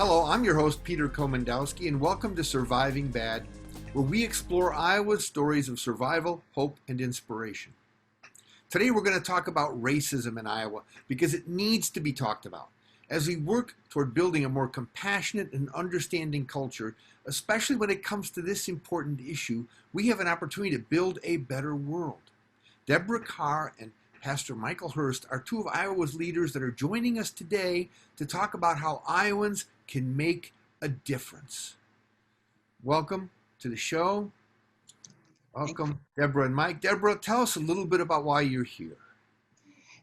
Hello, I'm your host, Peter Komendowski, and welcome to Surviving Bad, where we explore Iowa's stories of survival, hope, and inspiration. Today, we're going to talk about racism in Iowa because it needs to be talked about. As we work toward building a more compassionate and understanding culture, especially when it comes to this important issue, we have an opportunity to build a better world. Deborah Carr and Pastor Michael Hurst are two of Iowa's leaders that are joining us today to talk about how Iowans can make a difference. Welcome to the show. Welcome, Deborah and Mike. Deborah, tell us a little bit about why you're here.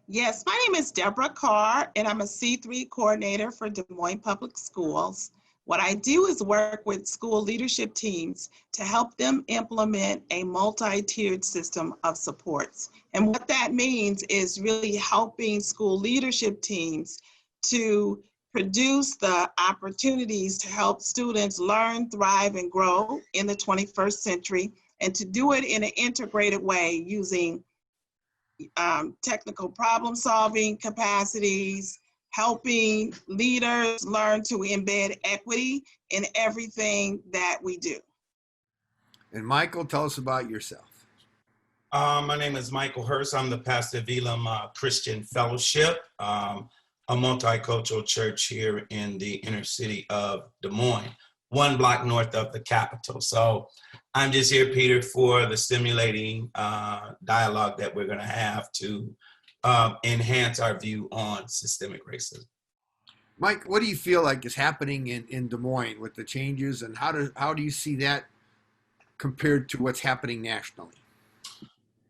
Yes, my name is Deborah Carr, and I'm a C3 coordinator for Des Moines Public Schools. What I do is work with school leadership teams to help them implement a multi-tiered system of supports. And what that means is really helping school leadership teams to produce the opportunities to help students learn, thrive, and grow in the 21st century, and to do it in an integrated way using technical problem solving capacities, helping leaders learn to embed equity in everything that we do. And Michael, tell us about yourself. My name is Michael Hurst. I'm the pastor of Elam Christian Fellowship, a multicultural church here in the inner city of Des Moines, one block north of the capital. So I'm just here, Peter, for the stimulating dialogue that we're going to have to enhance our view on systemic racism. Mike, what do you feel like is happening in Des Moines with the changes, and how do you see that compared to what's happening nationally?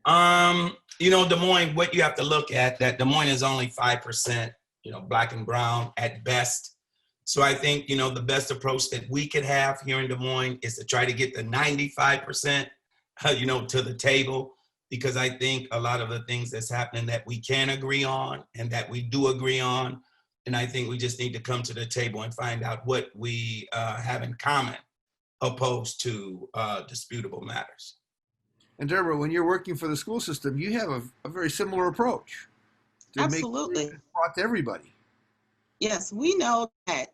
Des Moines, what you have to look at, that Des Moines is only 5%, Black and brown at best. So I think, the best approach that we could have here in Des Moines is to try to get the 95%, to the table, because I think a lot of the things that's happening that we can agree on and that we do agree on. And I think we just need to come to the table and find out what we have in common opposed to disputable matters. And Deborah, when you're working for the school system, you have a very similar approach to Absolutely. make it brought to everybody. Yes, we know that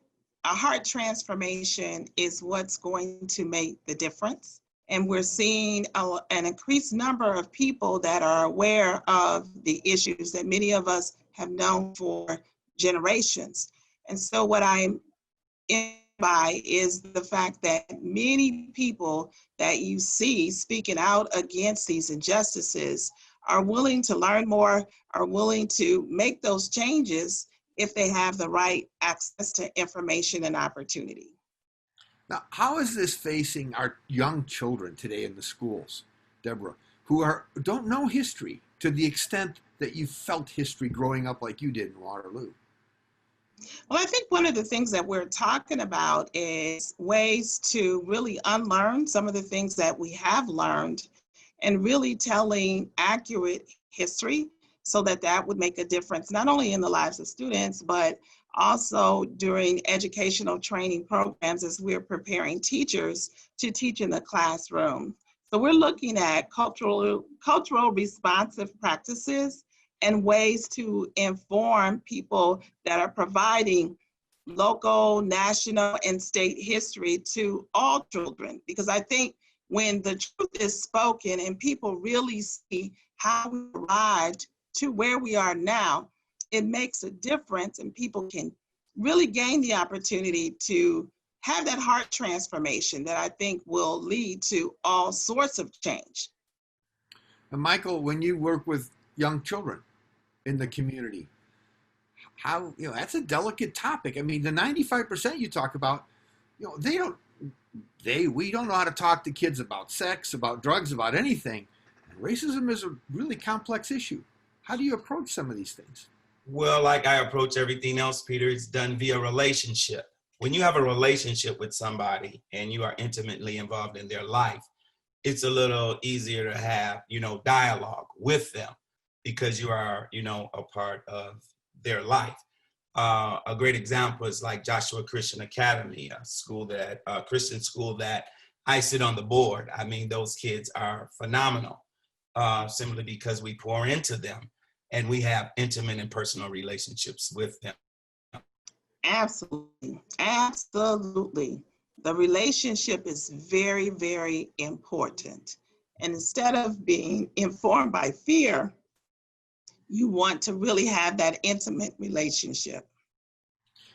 a heart transformation is what's going to make the difference. And we're seeing an increased number of people that are aware of the issues that many of us have known for generations. And so what I'm in by is the fact that many people that you see speaking out against these injustices are willing to learn more, are willing to make those changes if they have the right access to information and opportunity. Now, how is this facing our young children today in the schools, Deborah, who don't know history to the extent that you felt history growing up like you did in Waterloo? Well, I think one of the things that we're talking about is ways to really unlearn some of the things that we have learned and really telling accurate history so that would make a difference, not only in the lives of students, but also during educational training programs as we're preparing teachers to teach in the classroom. So we're looking at cultural responsive practices and ways to inform people that are providing local, national, and state history to all children. Because I think when the truth is spoken and people really see how we arrived to where we are now, it makes a difference, and people can really gain the opportunity to have that heart transformation that I think will lead to all sorts of change. And Michael, when you work with young children in the community, how, that's a delicate topic. I mean, the 95% you talk about, we don't know how to talk to kids about sex, about drugs, about anything. And racism is a really complex issue. How do you approach some of these things? Well, like I approach everything else, Peter, it's done via relationship. When you have a relationship with somebody and you are intimately involved in their life, it's a little easier to have, dialogue with them because you are, a part of their life. A great example is like Joshua Christian Academy, a Christian school that I sit on the board. I mean, those kids are phenomenal, simply because we pour into them and we have intimate and personal relationships with them. Absolutely. Absolutely. The relationship is very, very important. And instead of being informed by fear, you want to really have that intimate relationship.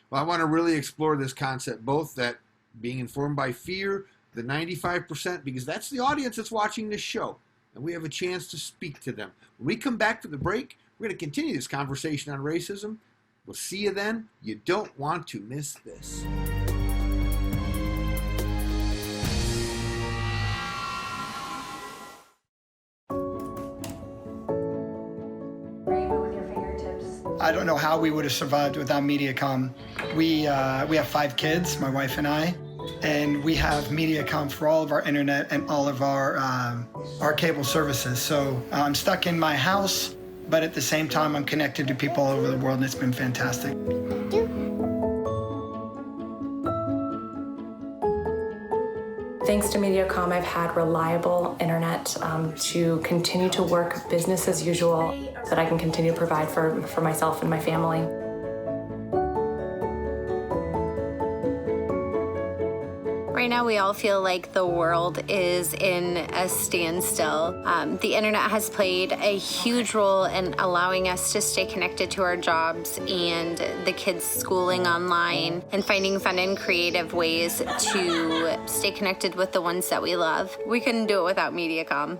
Well, I want to really explore this concept, both that being informed by fear, the 95%, because that's the audience that's watching this show, and we have a chance to speak to them. When we come back from the break, we're going to continue this conversation on racism. We'll see you then. You don't want to miss this. I don't know how we would have survived without Mediacom. We have 5 kids, my wife and I, and we have Mediacom for all of our internet and all of our cable services. So I'm stuck in my house, but at the same time, I'm connected to people all over the world, and it's been fantastic. Thanks to Mediacom, I've had reliable internet to continue to work business as usual, that I can continue to provide for myself and my family. Right now, we all feel like the world is in a standstill. The internet has played a huge role in allowing us to stay connected to our jobs and the kids' schooling online and finding fun and creative ways to stay connected with the ones that we love. We couldn't do it without Mediacom.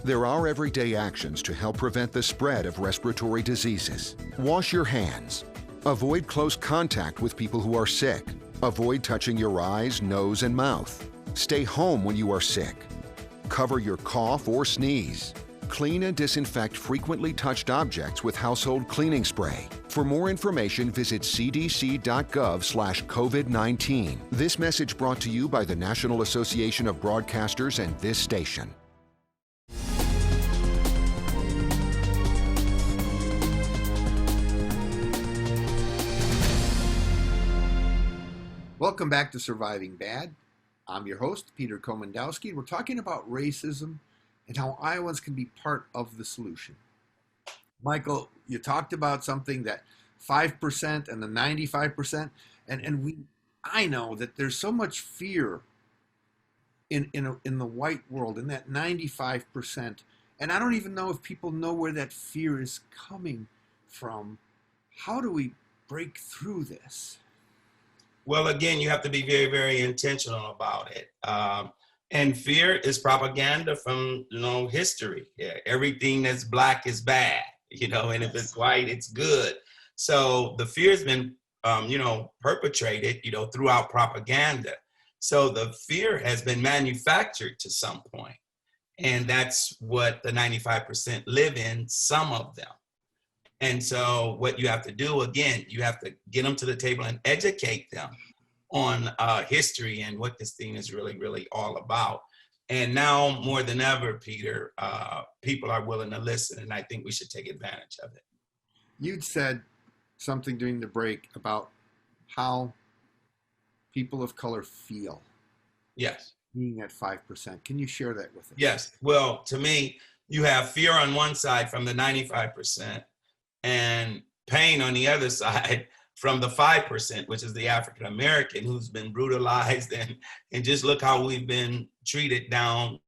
There are everyday actions to help prevent the spread of respiratory diseases. Wash your hands. Avoid close contact with people who are sick. Avoid touching your eyes, nose, and mouth. Stay home when you are sick. Cover your cough or sneeze. Clean and disinfect frequently touched objects with household cleaning spray. For more information, visit cdc.gov/COVID-19. This message brought to you by the National Association of Broadcasters and this station. Welcome back to Surviving Bad. I'm your host, Peter Komendowski. We're talking about racism and how Iowans can be part of the solution. Michael, you talked about something that 5% and the 95%, and I know that there's so much fear in the white world, in that 95%, and I don't even know if people know where that fear is coming from. How do we break through this? Well, again, you have to be very, very intentional about it. And fear is propaganda from, history. Yeah, everything that's black is bad, and if it's white, it's good. So the fear has been, perpetrated, throughout propaganda. So the fear has been manufactured to some point. And that's what the 95% live in, some of them. And so what you have to do, again, you have to get them to the table and educate them on history and what this thing is really, really all about. And now more than ever, Peter, people are willing to listen, and I think we should take advantage of it. You'd said something during the break about how people of color feel. Yes. Being at 5%. Can you share that with us? Yes. Well, to me, you have fear on one side from the 95%, and pain on the other side from the 5%, which is the African American who's been brutalized, and just look how we've been treated down.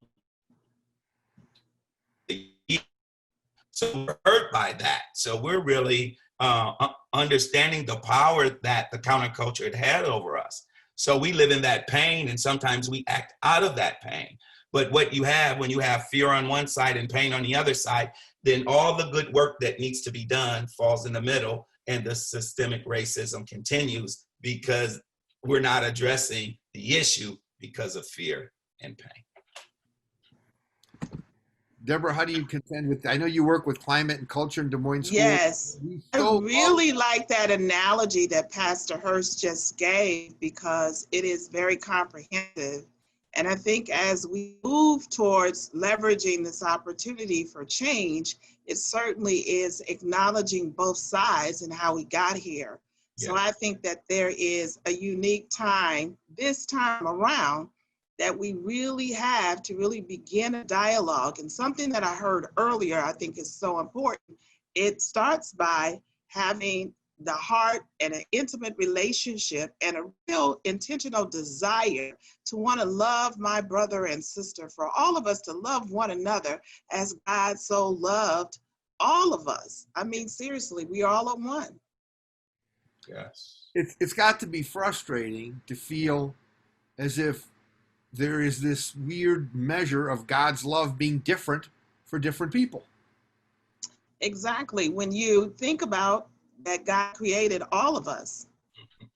So we're hurt by that. So we're really understanding the power that the counterculture had over us. So we live in that pain, and sometimes we act out of that pain. But what you have when you have fear on one side and pain on the other side, then all the good work that needs to be done falls in the middle, and the systemic racism continues because we're not addressing the issue because of fear and pain. Deborah, how do you contend with, I know you work with climate and culture in Des Moines School. Yes, I really like that analogy that Pastor Hurst just gave, because it is very comprehensive. And I think as we move towards leveraging this opportunity for change, it certainly is acknowledging both sides and how we got here. Yeah. So I think that there is a unique time this time around that we really have to really begin a dialogue. And something that I heard earlier I think is so important. It starts by having the heart and an intimate relationship and a real intentional desire to want to love my brother and sister, for all of us to love one another as God so loved all of us. I mean, seriously, we all are one. Yes. It's got to be frustrating to feel as if there is this weird measure of God's love being different for different people. Exactly. When you think about that, God created all of us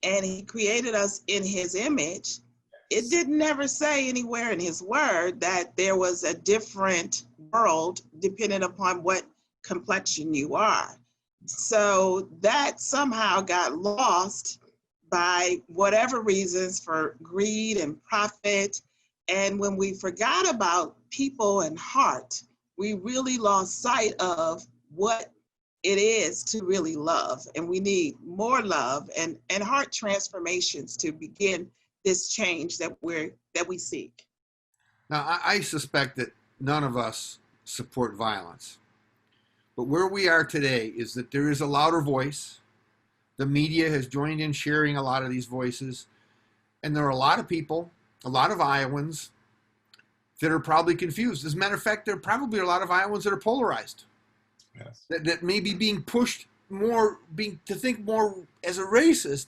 and he created us in his image. It didn't ever say anywhere in his word that there was a different world depending upon what complexion you are. So that somehow got lost by whatever reasons, for greed and profit. And when we forgot about people and heart, we really lost sight of what it is to really love. And we need more love and heart transformations to begin this change that we seek. Now, I suspect that none of us support violence. But where we are today is that there is a louder voice. The media has joined in sharing a lot of these voices. And there are a lot of people, a lot of Iowans, that are probably confused. As a matter of fact, there are probably a lot of Iowans that are polarized. Yes. That may be being pushed more, to think more as a racist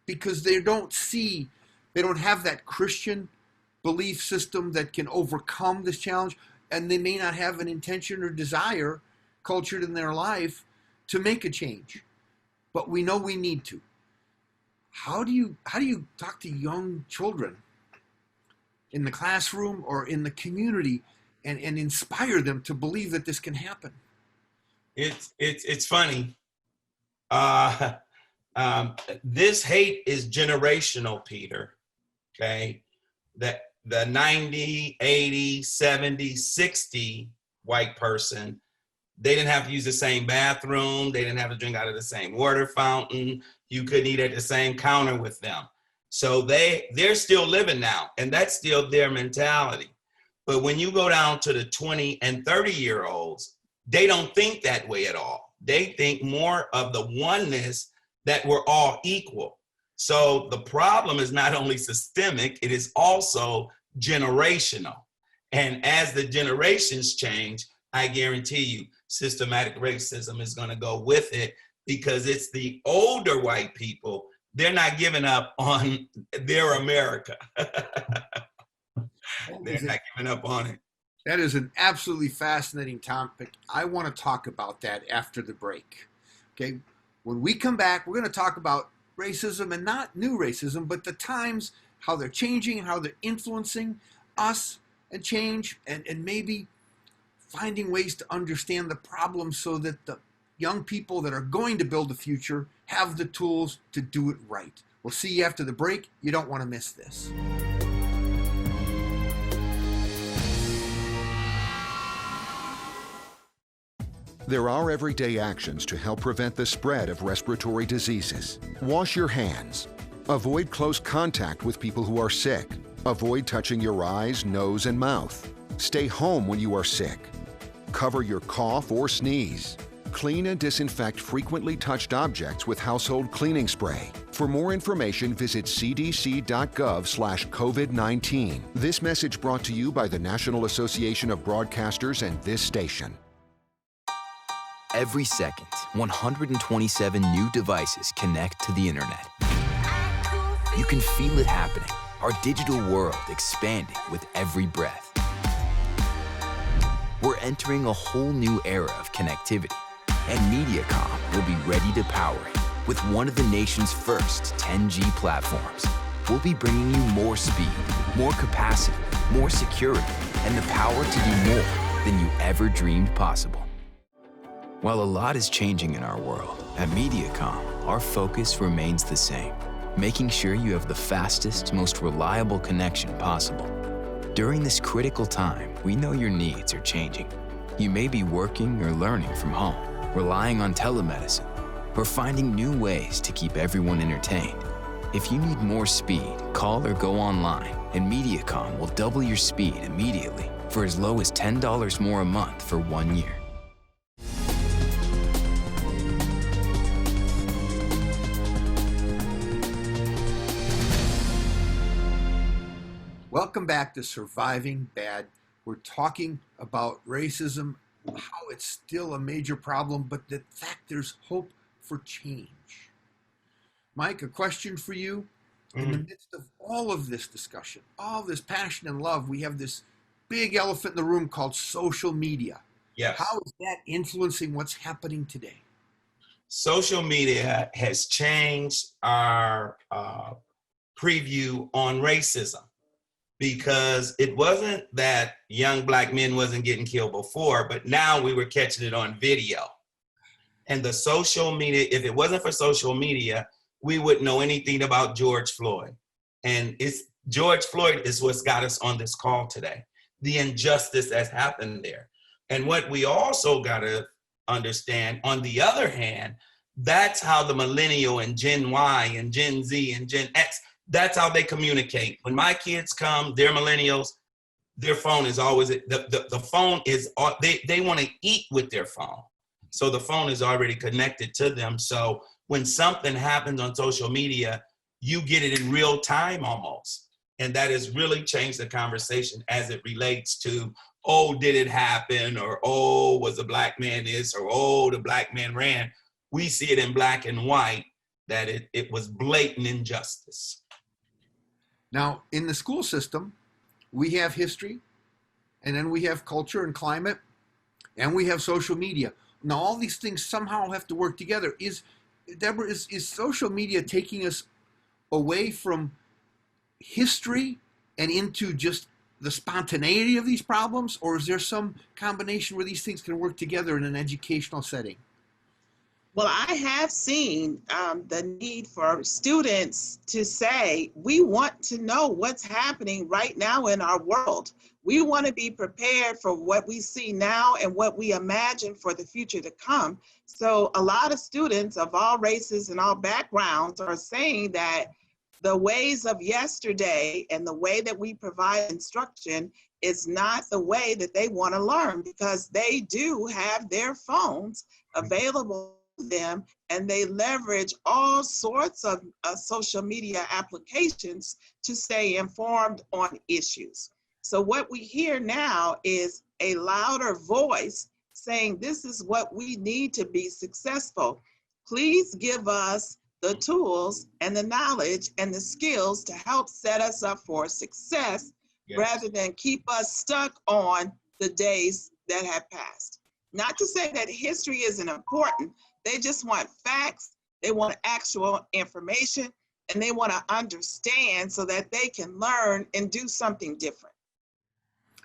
because they don't have that Christian belief system that can overcome this challenge, and they may not have an intention or desire cultured in their life to make a change. But we know we need to. How do you talk to young children in the classroom or in the community and inspire them to believe that this can happen? It's funny. This hate is generational, Peter. Okay, that the 90, 80, 70, 60 white person, they didn't have to use the same bathroom. They didn't have to drink out of the same water fountain. You couldn't eat at the same counter with them. So they're still living now, and that's still their mentality. But when you go down to the 20 and 30-year-olds, they don't think that way at all. They think more of the oneness, that we're all equal. So the problem is not only systemic, it is also generational. And as the generations change, I guarantee you, systematic racism is going to go with it, because it's the older white people. They're not giving up on their America. They're not giving up on it. That is an absolutely fascinating topic. I want to talk about that after the break. Okay, when we come back, we're going to talk about racism, and not new racism, but the times, how they're changing and how they're influencing us, and change, and maybe finding ways to understand the problem so that the young people that are going to build the future have the tools to do it right. We'll see you after the break. You don't want to miss this. There are everyday actions to help prevent the spread of respiratory diseases. Wash your hands. Avoid close contact with people who are sick. Avoid touching your eyes, nose, and mouth. Stay home when you are sick. Cover your cough or sneeze. Clean and disinfect frequently touched objects with household cleaning spray. For more information, visit cdc.gov/COVID-19. This message brought to you by the National Association of Broadcasters and this station. Every second, 127 new devices connect to the internet. You can feel it happening, our digital world expanding with every breath. We're entering a whole new era of connectivity, and Mediacom will be ready to power it with one of the nation's first 10G platforms. We'll be bringing you more speed, more capacity, more security, and the power to do more than you ever dreamed possible. While a lot is changing in our world, at Mediacom, our focus remains the same, making sure you have the fastest, most reliable connection possible. During this critical time, we know your needs are changing. You may be working or learning from home, relying on telemedicine, or finding new ways to keep everyone entertained. If you need more speed, call or go online, and Mediacom will double your speed immediately for as low as $10 more a month for 1 year. Welcome back to Surviving Bad. We're talking about racism, how it's still a major problem, but the fact there's hope for change. Mike, a question for you. In the midst of all of this discussion, all this passion and love, we have this big elephant in the room called social media. Yes. How is that influencing what's happening today? Social media has changed our preview on racism, because it wasn't that young black men wasn't getting killed before, but now we were catching it on video. And the social media, if it wasn't for social media, we wouldn't know anything about George Floyd. And George Floyd is what's got us on this call today, the injustice that's happened there. And what we also got to understand, on the other hand, that's how the millennial and Gen Y and Gen Z and Gen X, that's how they communicate. When my kids come, they're millennials, their phone is always, the phone is, they want to eat with their phone. So the phone is already connected to them. So when something happens on social media, you get it in real time almost. And that has really changed the conversation as it relates to, oh, did it happen? Or, oh, was the black man this? Or, oh, the black man ran. We see it in black and white that it was blatant injustice. Now, in the school system, we have history, and then we have culture and climate, and we have social media. Now, all these things somehow have to work together. Deborah, is social media taking us away from history and into just the spontaneity of these problems, or is there some combination where these things can work together in an educational setting? Well, I have seen the need for students to say, we want to know what's happening right now in our world. We want to be prepared for what we see now and what we imagine for the future to come. So a lot of students of all races and all backgrounds are saying that the ways of yesterday and the way that we provide instruction is not the way that they want to learn, because they do have their phones available to them, and they leverage all sorts of social media applications to stay informed on issues. So what we hear now is a louder voice saying, this is what we need to be successful. Please give us the tools and the knowledge and the skills to help set us up for success, yes, rather than keep us stuck on the days that have passed. Not to say that history isn't important. They just want facts, they want actual information, and they want to understand so that they can learn and do something different.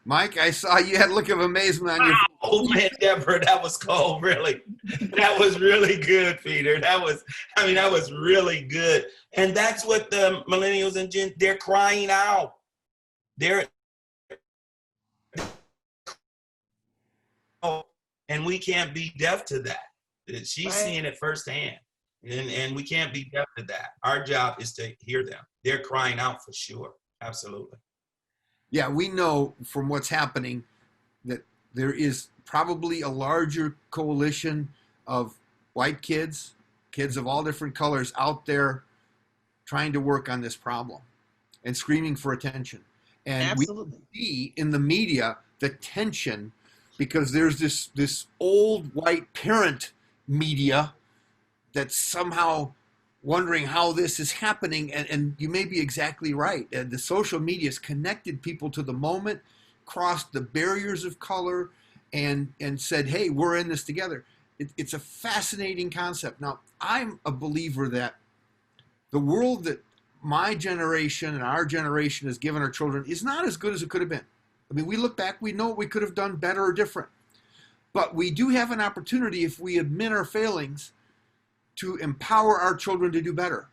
Mike, I saw you had a look of amazement on your face. Oh man, Deborah, that was cold, really. That was really good, Peter. That was really good. And that's what the millennials and Gen, they're crying out. And we can't be deaf to that. She's right. Seeing it firsthand. And we can't be deaf to that. Our job is to hear them. They're crying out for sure. Absolutely. Yeah, we know from what's happening that there is probably a larger coalition of white kids of all different colors out there trying to work on this problem and screaming for attention. And absolutely. We see in the media the tension, because there's this old white parent media that's somehow wondering how this is happening, and you may be exactly right. The social media has connected people to the moment, crossed the barriers of color, and said, hey, we're in this together. It's a fascinating concept. Now, I'm a believer that the world that my generation and our generation has given our children is not as good as it could have been. I mean, we look back, we know what we could have done better or different. But we do have an opportunity, if we admit our failings, to empower our children to do better.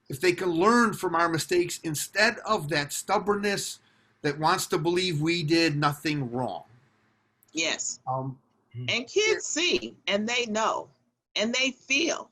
If they can learn from our mistakes instead of that stubbornness that wants to believe we did nothing wrong. Yes. And kids see, and they know, and they feel,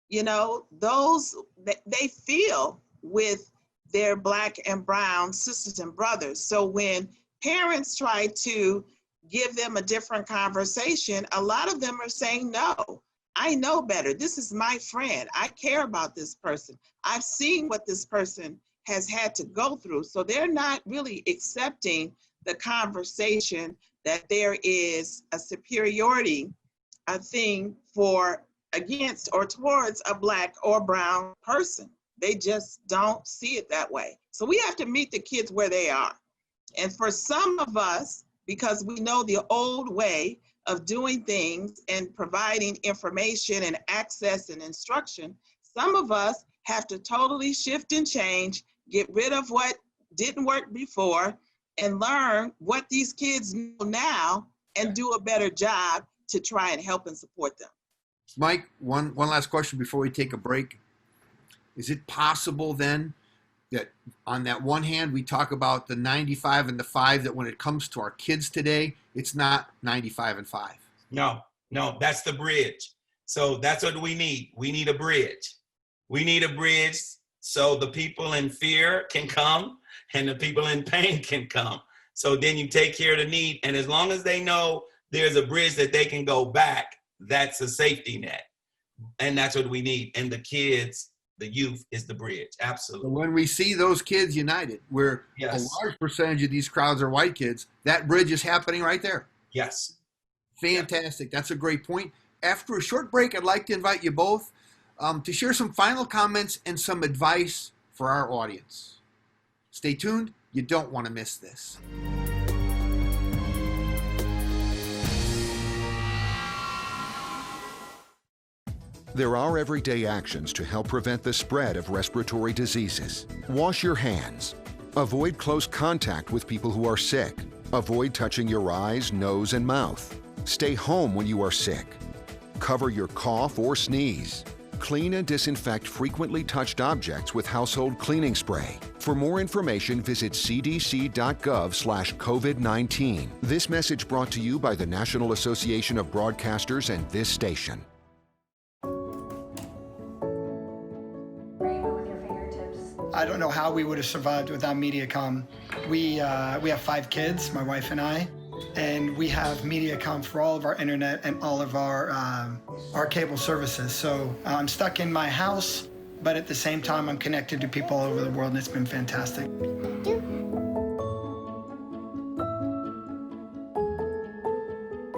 they feel with their Black and brown sisters and brothers. So when parents try to give them a different conversation, a lot of them are saying, no, I know better. This is my friend. I care about this person. I've seen what this person has had to go through. So they're not really accepting the conversation that there is a superiority, a thing for, against, or towards a Black or brown person. They just don't see it that way. So we have to meet the kids where they are. And for some of us, because we know the old way of doing things and providing information and access and instruction, some of us have to totally shift and change, get rid of what didn't work before, and learn what these kids know now and do a better job to try and help and support them. Mike, one last question before we take a break. Is it possible then that on that one hand, we talk about the 95 and the 5, that when it comes to our kids today, it's not 95 and 5? No, that's the bridge. So that's what we need. We need a bridge. We need a bridge so the people in fear can come and the people in pain can come. So then you take care of the need. And as long as they know there's a bridge that they can go back, that's a safety net. And that's what we need. And the kids, the youth, is the bridge. Absolutely. So when we see those kids united, where a large percentage of these crowds are white kids, that bridge is happening right there. Yes. Fantastic. That's a great point. After a short break, I'd like to invite you both to share some final comments and some advice for our audience. Stay tuned. You don't want to miss this. There are everyday actions to help prevent the spread of respiratory diseases. Wash your hands. Avoid close contact with people who are sick. Avoid touching your eyes, nose, and mouth. Stay home when you are sick. Cover your cough or sneeze. Clean and disinfect frequently touched objects with household cleaning spray. For more information, visit cdc.gov/COVID-19. This message brought to you by the National Association of Broadcasters and this station. I don't know how we would have survived without Mediacom. We have 5 kids, my wife and I, and we have Mediacom for all of our internet and all of our cable services. So I'm stuck in my house, but at the same time, I'm connected to people all over the world, and it's been fantastic.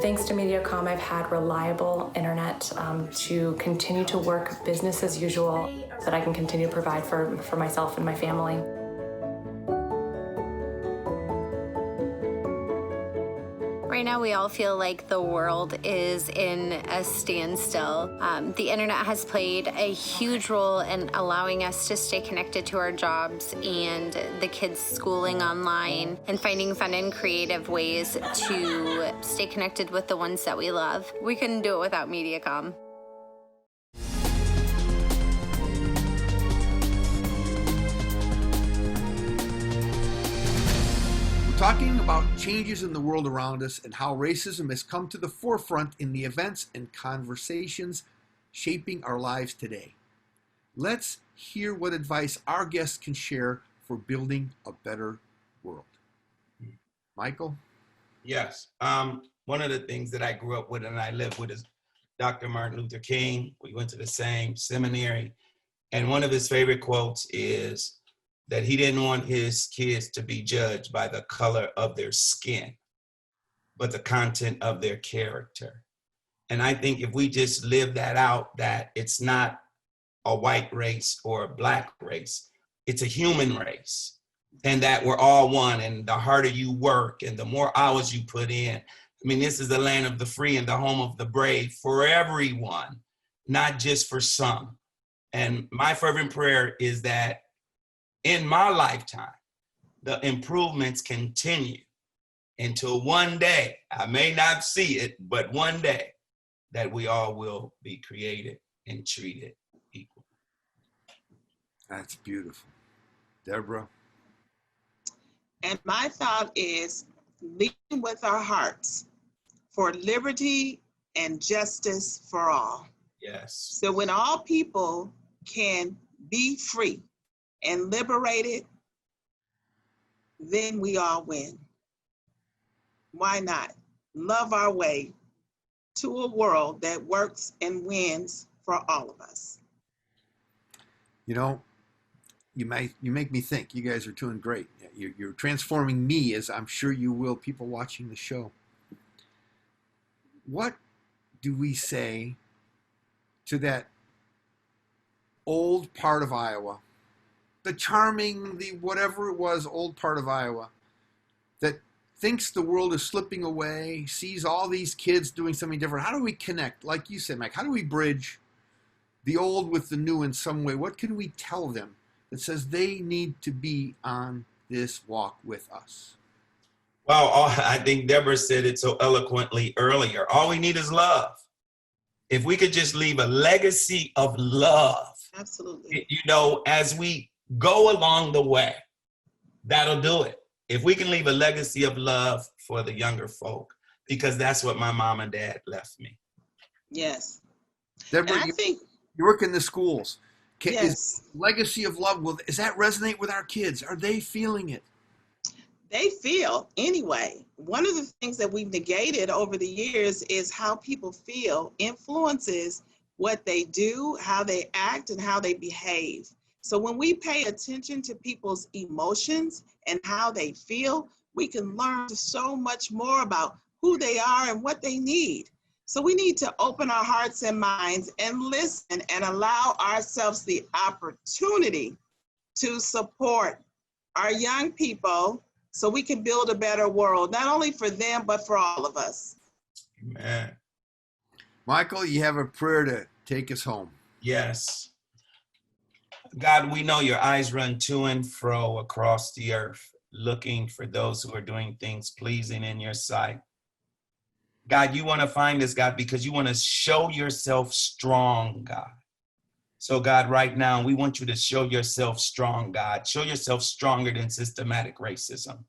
Thanks to Mediacom, I've had reliable internet to continue to work business as usual, that I can continue to provide for myself and my family. Right now, we all feel like the world is in a standstill. The internet has played a huge role in allowing us to stay connected to our jobs and the kids schooling online and finding fun and creative ways to stay connected with the ones that we love. We couldn't do it without Mediacom. Talking about changes in the world around us and how racism has come to the forefront in the events and conversations shaping our lives today. Let's hear what advice our guests can share for building a better world. Michael? Yes. One of the things that I grew up with and I lived with is Dr. Martin Luther King. We went to the same seminary. And one of his favorite quotes is that he didn't want his kids to be judged by the color of their skin, but the content of their character. And I think if we just live that out, that it's not a white race or a black race, it's a human race, and that we're all one, and the harder you work and the more hours you put in. I mean, this is the land of the free and the home of the brave for everyone, not just for some. And my fervent prayer is that in my lifetime, the improvements continue until one day, I may not see it, but one day that we all will be created and treated equal. That's beautiful. Deborah? And my thought is leading with our hearts for liberty and justice for all. Yes. So when all people can be free and liberated, then we all win. Why not love our way to a world that works and wins for all of us? You know, you make me think. You guys are doing great. You're transforming me, as I'm sure you will, people watching the show. What do we say to that old part of Iowa, the charming, the whatever it was, old part of Iowa, that thinks the world is slipping away, sees all these kids doing something different? How do we connect? Like you said, Mike, how do we bridge the old with the new in some way? What can we tell them that says they need to be on this walk with us? Well, I think Deborah said it so eloquently earlier. All we need is love. If we could just leave a legacy of love, Absolutely. you know, as we go along the way, that'll do it. If we can leave a legacy of love for the younger folk, because that's what my mom and dad left me. Yes. Deborah, And I think, you work in the schools. yes. Is legacy of love, does that resonate with our kids? Are they feeling it? They feel anyway. One of the things that we've negated over the years is how people feel influences what they do, how they act, and how they behave. So when we pay attention to people's emotions and how they feel, we can learn so much more about who they are and what they need. So we need to open our hearts and minds and listen and allow ourselves the opportunity to support our young people so we can build a better world, not only for them, but for all of us. Amen. Michael, you have a prayer to take us home. Yes. God, we know your eyes run to and fro across the earth, looking for those who are doing things pleasing in your sight. God, you want to find us, God, because you want to show yourself strong, God. So, God, right now, we want you to show yourself strong, God. Show yourself stronger than systematic racism.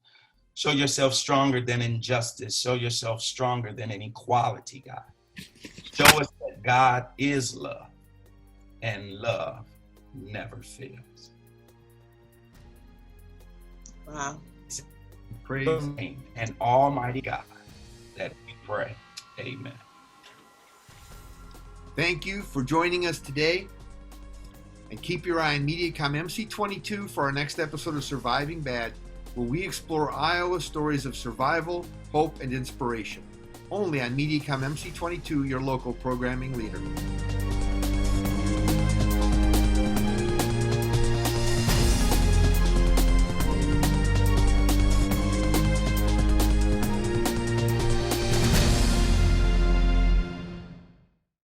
Show yourself stronger than injustice. Show yourself stronger than inequality, God. Show us that God is love, and love never fails. Wow. Praise And Almighty God that we pray. Amen. Thank you for joining us today. And keep your eye on Mediacom MC22 for our next episode of Surviving Bad, where we explore Iowa stories of survival, hope, and inspiration. Only on Mediacom MC22, your local programming leader.